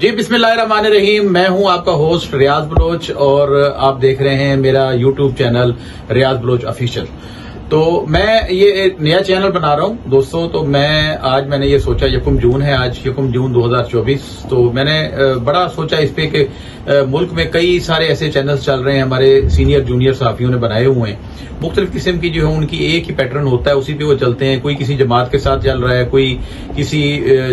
جی बिस्मिल्लाहिर्रहमानिर्रहीम। मैं हूं आपका होस्ट रियाज बलोच और आप देख रहे हैं मेरा यूट्यूब चैनल रियाज बलोच ऑफिशियल। तो मैं ये एक नया चैनल बना रहा हूं दोस्तों। तो मैंने ये सोचा, 1 जून है आज, 1 जून 2024। तो मैंने बड़ा सोचा इस पे कि मुल्क में कई सारे ऐसे चैनल्स चल रहे हैं, हमारे सीनियर जूनियर सहाफियों ने बनाए हुए हैं। मुख्तलिफ किस्म की जो है उनकी एक ही पैटर्न होता है, उसी पे वो चलते हैं। कोई किसी जमात के साथ चल रहा है, कोई किसी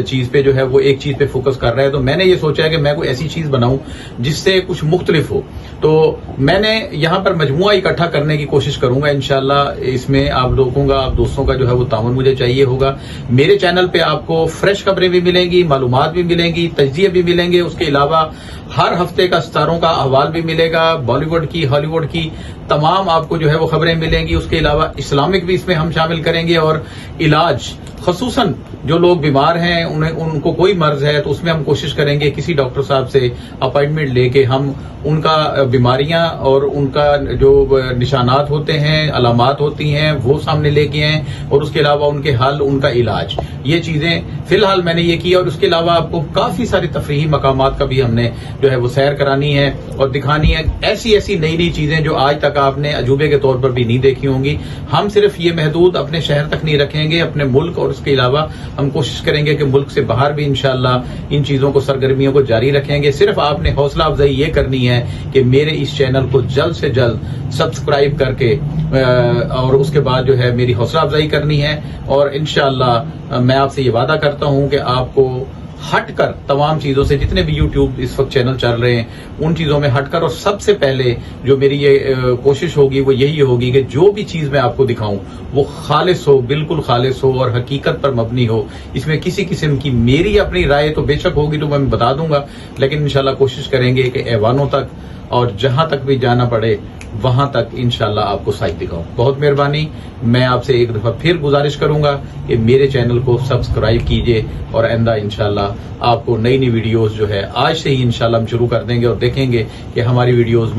चीज पे जो है वो एक चीज पे फोकस कर रहा है। तो मैंने ये सोचा है कि मैं कोई ऐसी चीज बनाऊं जिससे कुछ मुख्तलिफ हो। तो मैंने यहाँ पर मजमुआ इकट्ठा करने की कोशिश करूंगा इंशाल्लाह। इसमें आप लोगों का, आप दोस्तों का जो है वो ताउन मुझे चाहिए होगा। मेरे चैनल पे आपको फ्रेश खबरें भी मिलेंगी, मालूमात भी मिलेंगी, तजज़िये भी मिलेंगे। उसके अलावा हर हफ्ते का सितारों का अहवाल भी मिलेगा, बॉलीवुड की, हॉलीवुड की तमाम आपको जो है वो खबरें मिलेंगी। उसके अलावा इस्लामिक भी इसमें हम शामिल करेंगे और इलाज, खसूसन जो लोग बीमार हैं, उनको कोई मर्ज है तो उसमें हम कोशिश करेंगे किसी डॉक्टर साहब से अपॉइंटमेंट लेके हम उनका बीमारियां और उनका जो निशानात होते हैं, अलामात होती हैं, वो सामने लेके आएं और उसके अलावा उनके हल, उनका इलाज, ये चीजें फिलहाल मैंने ये की। और उसके अलावा आपको काफी सारी तफरीही मकामात का भी हमने जो है वो सैर करानी है और दिखानी है। ऐसी ऐसी नई नई चीजें जो आज तक आपने अजूबे के तौर पर भी नहीं देखी होंगी। हम सिर्फ ये महदूद अपने शहर तक नहीं रखेंगे, अपने मुल्क, और उसके अलावा हम कोशिश करेंगे कि मुल्क से बाहर भी इंशाअल्लाह इन चीजों को, सरगर्मियों को जारी रखेंगे। सिर्फ आपने हौसला अफजाई ये करनी है कि मेरे इस चैनल को जल्द से जल्द सब्सक्राइब करके और उसके बाद जो है मेरी हौसला अफजाई करनी है। और इंशाअल्लाह मैं आपसे ये वादा करता हूं कि आपको हटकर तमाम चीजों से, जितने भी यूट्यूब इस वक्त चैनल चल रहे हैं उन चीजों में हटकर, और सबसे पहले जो मेरी ये कोशिश होगी वो यही होगी कि जो भी चीज मैं आपको दिखाऊं वो खालिस हो, बिल्कुल खालिस हो और हकीकत पर मबनी हो। इसमें किसी किस्म की मेरी अपनी राय तो बेशक होगी तो मैं बता दूंगा, लेकिन इंशाल्लाह कोशिश करेंगे कि ऐवानों तक और जहां तक भी जाना पड़े वहां तक इंशाल्लाह आपको साइज दिखाऊं। बहुत मेहरबानी। मैं आपसे एक दफा फिर गुजारिश करूंगा कि मेरे चैनल को सब्सक्राइब कीजिए और आइंदा इंशाल्लाह आपको नई नई वीडियोस जो है आज से ही इंशाल्लाह हम शुरू कर देंगे और देखेंगे कि हमारी वीडियोस